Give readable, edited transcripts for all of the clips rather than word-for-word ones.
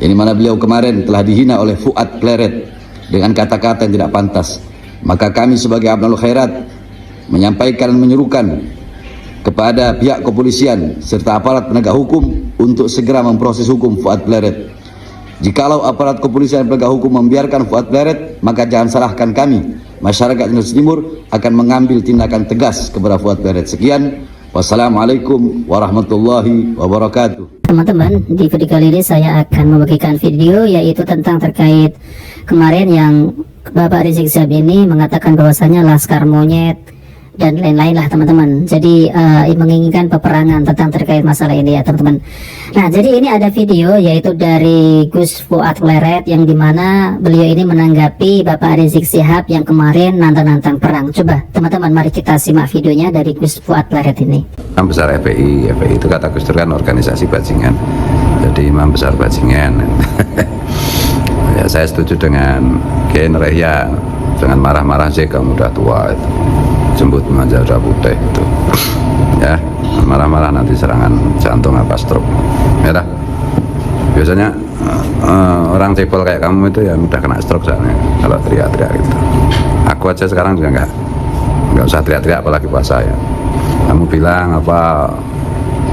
yang mana beliau kemarin telah dihina oleh Fuad Pleret dengan kata-kata yang tidak pantas. Maka kami sebagai Abnul Khairat menyampaikan dan menyuruhkan kepada pihak kepolisian serta aparat penegak hukum untuk segera memproses hukum Fuad Pleret. Jikalau aparat kepolisian dan penegak hukum membiarkan Fuad Pleret, maka jangan salahkan kami, masyarakat Indonesia Timur, akan mengambil tindakan tegas kepada Fuad Pleret. Sekian, wassalamualaikum warahmatullahi wabarakatuh. Teman-teman, di video kali ini saya akan membagikan video yaitu tentang terkait kemarin yang Bapak Rizik Syihab ini mengatakan bahwasanya laskar monyet dan lain-lain lah teman-teman. Jadi menginginkan peperangan tentang terkait masalah ini ya teman-teman. Nah, jadi ini ada video yaitu dari Gus Fuad Pleret yang dimana beliau ini menanggapi Bapak Rizik Syihab yang kemarin nantang-nantang perang. Coba teman-teman, mari kita simak videonya dari Gus Fuad Pleret ini. Imam besar FPI itu kata Gus Dur kan organisasi bajingan, jadi imam besar bajingan. Ya, saya setuju dengan Gen Rehya, jangan marah-marah sih, kamu udah tua itu, jembut manja udah putih itu, ya marah-marah nanti serangan jantung apa stroke, ya dah. Biasanya orang cebol kayak kamu itu yang udah kena stroke soalnya kalau teriak-teriak gitu. Aku aja sekarang juga nggak usah teriak-teriak apalagi puasa ya. Kamu bilang apa,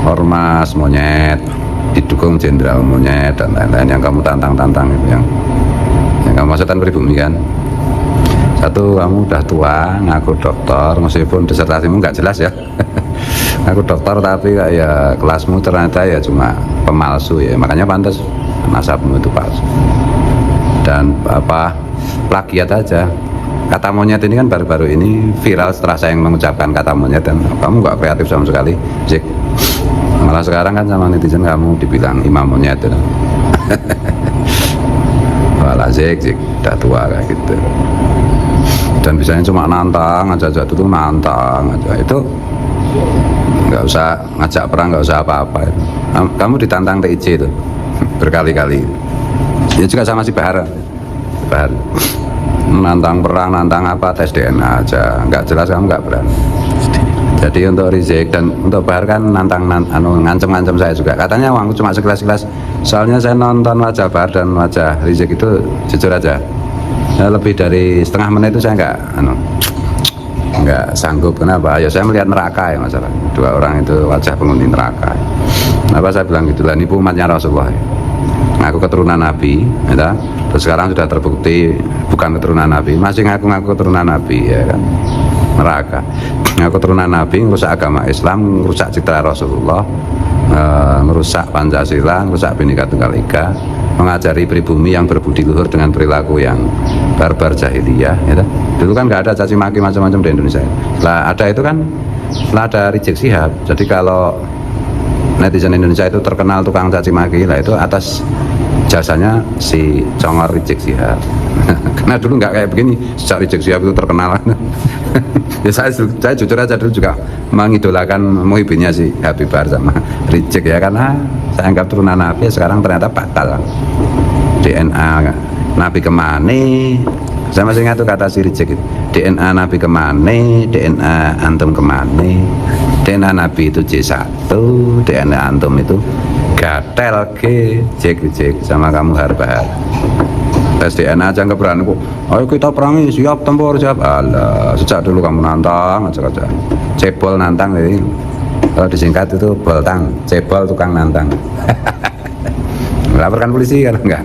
ormas monyet didukung jenderal monyet dan lain-lain yang kamu tantang-tantang itu, yang kamu maksudkan pribumi kan. Satu, kamu udah tua, ngaku dokter meskipun disertasimu nggak jelas ya. Ngaku dokter tapi ya kelasmu ternyata ya cuma pemalsu ya, makanya pantas nasabmu itu palsu dan apa, plagiat aja. Kata monyet ini kan baru-baru ini viral setelah saya mengucapkan kata monyet, dan kamu nggak kreatif sama sekali, Zik. Malah sekarang kan sama netizen kamu dibilang imam monyet ya. Walah Zik udah tua kayak gitu. Dan bisanya cuma nantang aja itu nantang aja, itu nggak usah ngajak perang, nggak usah apa-apa. Kamu ditantang TIJ itu berkali-kali. Ya juga sama si Bahar menantang perang, nantang apa, tes DNA aja nggak jelas, kamu nggak berani. Jadi untuk Rizik dan untuk Bahar kan ngancem-ngancem saya juga, katanya aku cuma sekilas-sekilas. Soalnya saya nonton wajah Bahar dan wajah Rizik itu jujur aja, lebih dari setengah menit itu saya nggak sanggup. Kenapa? Ya saya melihat neraka ya, masalah dua orang itu wajah penghuni neraka. Kenapa saya bilang gitu? Lah ini umatnya Rasulullah ya. Ngaku keturunan Nabi ya, terus sekarang sudah terbukti bukan keturunan Nabi, masih ngaku-ngaku keturunan Nabi ya kan, neraka. Ngaku keturunan Nabi, merusak agama Islam, merusak citra Rasulullah, merusak Pancasila, merusak Bhinneka Tunggal Ika, mengajari pribumi yang berbudi luhur dengan perilaku yang barbar jahiliyah ya. Dulu kan nggak ada caci maki macam-macam di Indonesia. Lah ada itu kan, lah ada Rizik Syihab. Jadi kalau netizen Indonesia itu terkenal tukang caci maki, lah itu atas jasanya si Congor Rizik Syihab. Karena dulu nggak kayak begini, sejak Rizik Syihab itu terkenal. Ya saya jujur aja dulu juga mengidolakan muhibinnya si Habib Bahar sama Rizik ya, karena saya anggap turunan Nabi, sekarang ternyata batal. DNA Nabi kemana? Saya masih ingat tuh kata si Rizik itu, DNA Nabi kemana, DNA antum kemana. DNA Nabi itu J1, DNA antum itu gatel ke Jek sama kamu Bahar. Tes DNA aja nggak berani kok. Ayo kita perangi, siap tempur siap. Alah, sejak dulu kamu nantang aja. Cebol nantang jadi. Kalau disingkat itu boltang, cebol tukang nantang. Laporkan polisi kan enggak.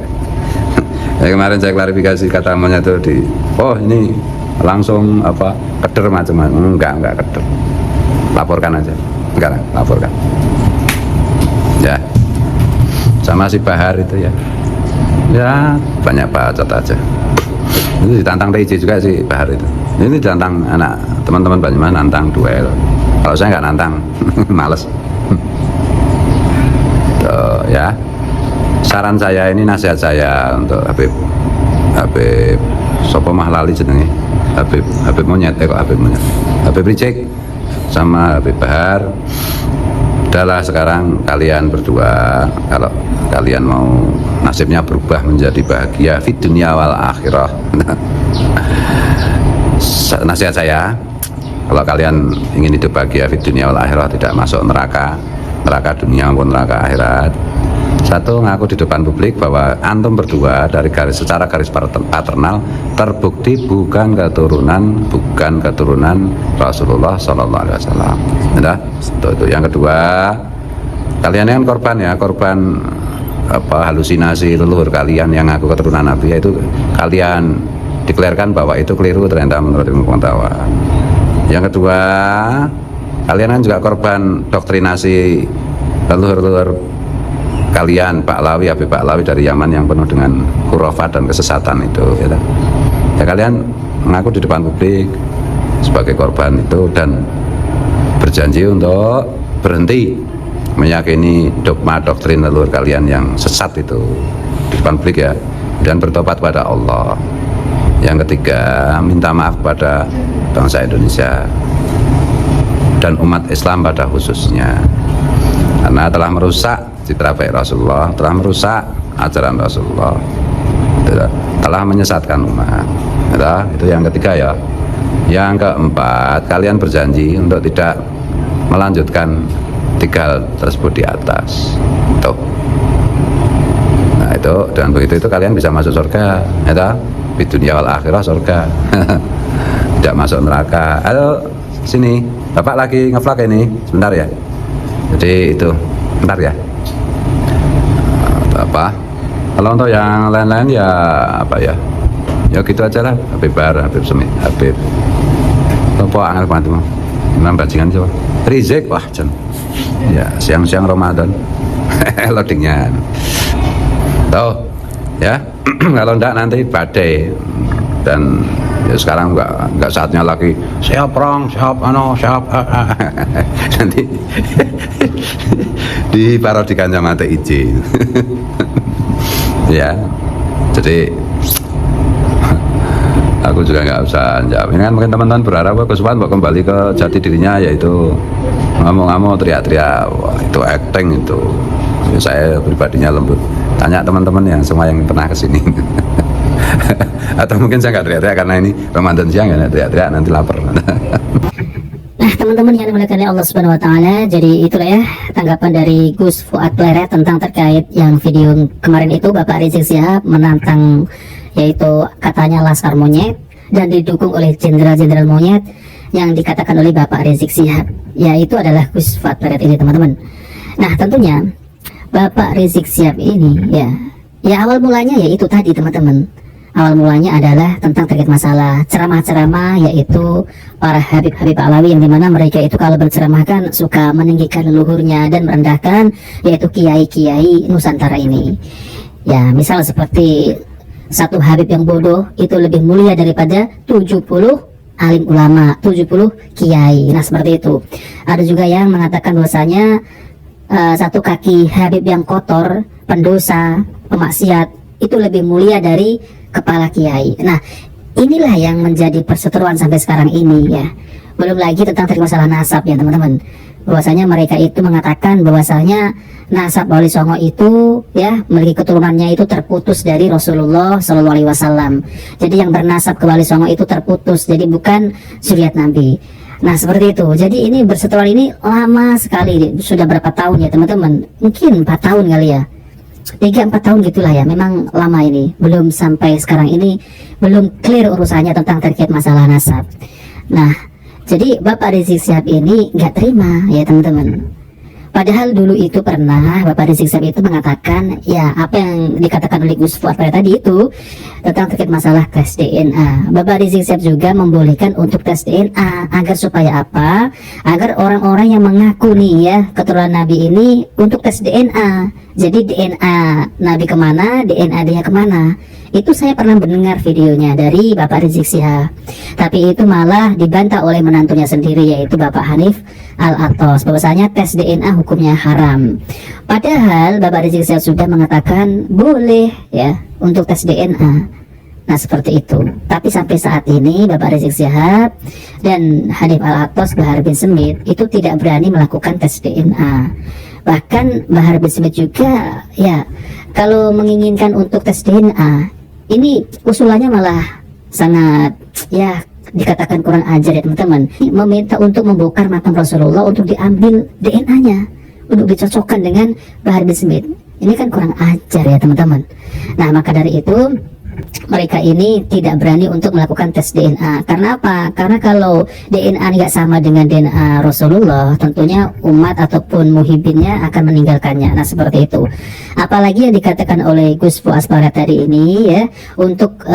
Ya, kemarin saya klarifikasi kata monyet itu di, oh ini langsung apa, keder macam-macam. Enggak keder. Laporkan aja. Enggak, laporkan. Ya. Sama si Bahar itu ya. Ya banyak bacot aja. Ini ditantang TIJ juga sih Bahar itu. Ini ditantang anak teman-teman Banyumas, nantang duel. Kalau saya nggak nantang, males. Tuh, ya. Saran saya ini, nasihat saya untuk Habib Sopo Mahlali jenenge, Habib Monyet, kok Habib Monyet, Habib Rizik sama Habib Bahar. Udahlah sekarang kalian berdua, kalau kalian mau nasibnya berubah menjadi bahagia di dunia wal akhirah, nasihat saya, kalau kalian ingin hidup bahagia di dunia wal akhirah, tidak masuk neraka dunia maupun neraka akhirat, Satu, ngaku di depan publik bahwa antum berdua secara garis paternal terbukti bukan keturunan Rasulullah Sallallahu Alaihi Wasallam. Itu. Yang kedua, kalian kan korban halusinasi leluhur kalian yang ngaku keturunan Nabi, yaitu kalian deklarasikan bahwa itu keliru ternyata menurut ilmu pengetahuan. Yang kedua, kalian kan juga korban doktrinasi leluhur kalian, Habib Pahlawi dari Yaman yang penuh dengan khurafat dan kesesatan itu, ya kalian mengaku di depan publik sebagai korban itu dan berjanji untuk berhenti meyakini dogma doktrin leluhur kalian yang sesat itu di depan publik ya, dan bertobat pada Allah. Yang ketiga, minta maaf pada bangsa Indonesia dan umat Islam pada khususnya, karena telah merusak citra baik Rasulullah, telah merusak ajaran Rasulullah, telah menyesatkan umat. Itu yang ketiga ya. Yang keempat, kalian berjanji untuk tidak melanjutkan 3 hal tersebut di atas. Nah itu, dengan begitu itu kalian bisa masuk surga, di dunia wal akhirah surga. Tidak masuk neraka. Halo, sini, Bapak lagi ngevlog ini, sebentar ya. Jadi itu, bentar ya. Kalau untuk yang lain-lain ya ya gitu aja lah. Habib Bar, Habib Semit, Habib apa angel banget mau memang bajingan coba Rizik, wah Jan ya, siang-siang Ramadan loadingnya tahu ya. Kalau enggak nanti badai, dan ya sekarang enggak saatnya lagi siap perang, siap nanti diparodikan sama TIJ. Ya, jadi aku juga nggak usah jawab. Ini kan mungkin teman-teman berharap Gus Wan kembali ke jati dirinya, yaitu ngomong-ngomong teriak-teriak, wah itu acting itu. Ya, saya pribadinya lembut. Tanya teman-teman yang semua yang pernah kesini. Atau mungkin saya nggak teriak-teriak karena ini Ramadan siang ya, teriak-teriak nanti lapar. Nah teman-teman yang dimuliakan oleh Allah Subhanahu Wa Taala, jadi itulah ya tanggapan dari Gus Fuad Pleret tentang terkait yang video kemarin itu Bapak Rizik Syihab menantang, yaitu katanya Laskar Monyet dan didukung oleh jenderal-jenderal monyet yang dikatakan oleh Bapak Rizik Syihab, yaitu adalah Gus Fuad Pleret ini teman-teman. Nah tentunya Bapak Rizik Syihab ini ya awal mulanya yaitu tadi teman-teman. Awal mulanya adalah tentang terkait masalah ceramah-ceramah, yaitu para Habib-Habib Pahlawi yang dimana mereka itu kalau berceramah kan suka meninggikan leluhurnya dan merendahkan yaitu kiai-kiai Nusantara ini. Ya misal seperti satu Habib yang bodoh itu lebih mulia daripada 70 alim ulama, 70 kiai. Nah seperti itu. Ada juga yang mengatakan bahwasanya satu kaki Habib yang kotor, pendosa, pemaksiat itu lebih mulia dari kepala kiai. Nah inilah yang menjadi perseteruan sampai sekarang ini ya. Belum lagi tentang masalah nasab ya teman-teman, bahwasanya mereka itu mengatakan bahwasanya nasab Wali Songo itu ya memiliki keturunannya itu terputus dari Rasulullah Shallallahu Alaihi Wasallam. Jadi yang bernasab ke Wali Songo itu terputus, jadi bukan zuriat Nabi. Nah seperti itu. Jadi ini perseteruan ini lama sekali, sudah berapa tahun ya teman-teman, mungkin 4 tahun kali ya, 3-4 tahun gitulah ya, memang lama ini. Belum sampai sekarang ini belum clear urusannya tentang terkait masalah nasab. Nah jadi Bapak Rizik Syihab ini nggak terima ya teman-teman. Padahal dulu itu pernah Bapak Rizik Syihab itu mengatakan ya apa yang dikatakan oleh Gus Fuad tadi itu tentang terkait masalah tes DNA. Bapak Rizik Syihab juga membolehkan untuk tes DNA agar supaya apa? Agar orang-orang yang mengaku nih ya keturunan Nabi ini untuk tes DNA. Jadi DNA Nabi kemana, DNA dia kemana. Itu saya pernah mendengar videonya dari Bapak Rizik Syihab. Tapi itu malah dibantah oleh menantunya sendiri, yaitu Bapak Hanif Al-Atos, bahwasanya tes DNA hukumnya haram. Padahal Bapak Rizik Syihab sudah mengatakan boleh ya untuk tes DNA. Nah seperti itu. Tapi sampai saat ini Bapak Rizik Syihab dan Hanif Al-Atos Bahar bin Smith itu tidak berani melakukan tes DNA. Bahkan Bahar bin Smith juga ya kalau menginginkan untuk tes DNA, ini usulannya malah sangat ya dikatakan kurang ajar ya teman-teman. Meminta untuk membongkar makam Rasulullah untuk diambil DNA-nya untuk dicocokkan dengan Bahar bin Smith. Ini kan kurang ajar ya teman-teman. Nah maka dari itu mereka ini tidak berani untuk melakukan tes DNA. Karena apa? Karena kalau DNA nggak sama dengan DNA Rasulullah, tentunya umat ataupun muhibinnya akan meninggalkannya. Nah seperti itu. Apalagi yang dikatakan oleh Gus Fuad Plaret tadi ini ya, untuk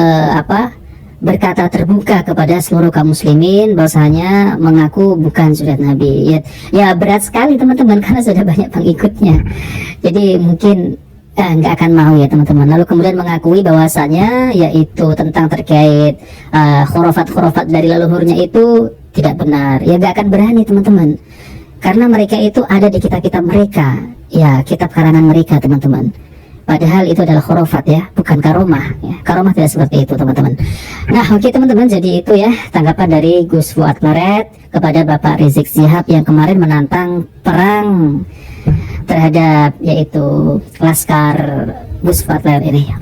berkata terbuka kepada seluruh kaum muslimin bahwasanya mengaku bukan zuriat Nabi. Ya berat sekali teman-teman karena sudah banyak pengikutnya. Jadi mungkin nggak akan mau ya teman-teman. Lalu kemudian mengakui bahwasanya yaitu tentang terkait khurafat-khurafat dari leluhurnya itu tidak benar. Ya nggak akan berani teman-teman. Karena mereka itu ada di kitab-kitab mereka. Ya kitab karangan mereka teman-teman. Padahal itu adalah khurafat ya, bukan karomah ya. Karomah tidak seperti itu teman-teman. Nah oke teman-teman, jadi itu ya tanggapan dari Gus Fuad Plaret kepada Bapak Rizik Syihab yang kemarin menantang perang terhadap yaitu Laskar Gus Fuad Plaret ini.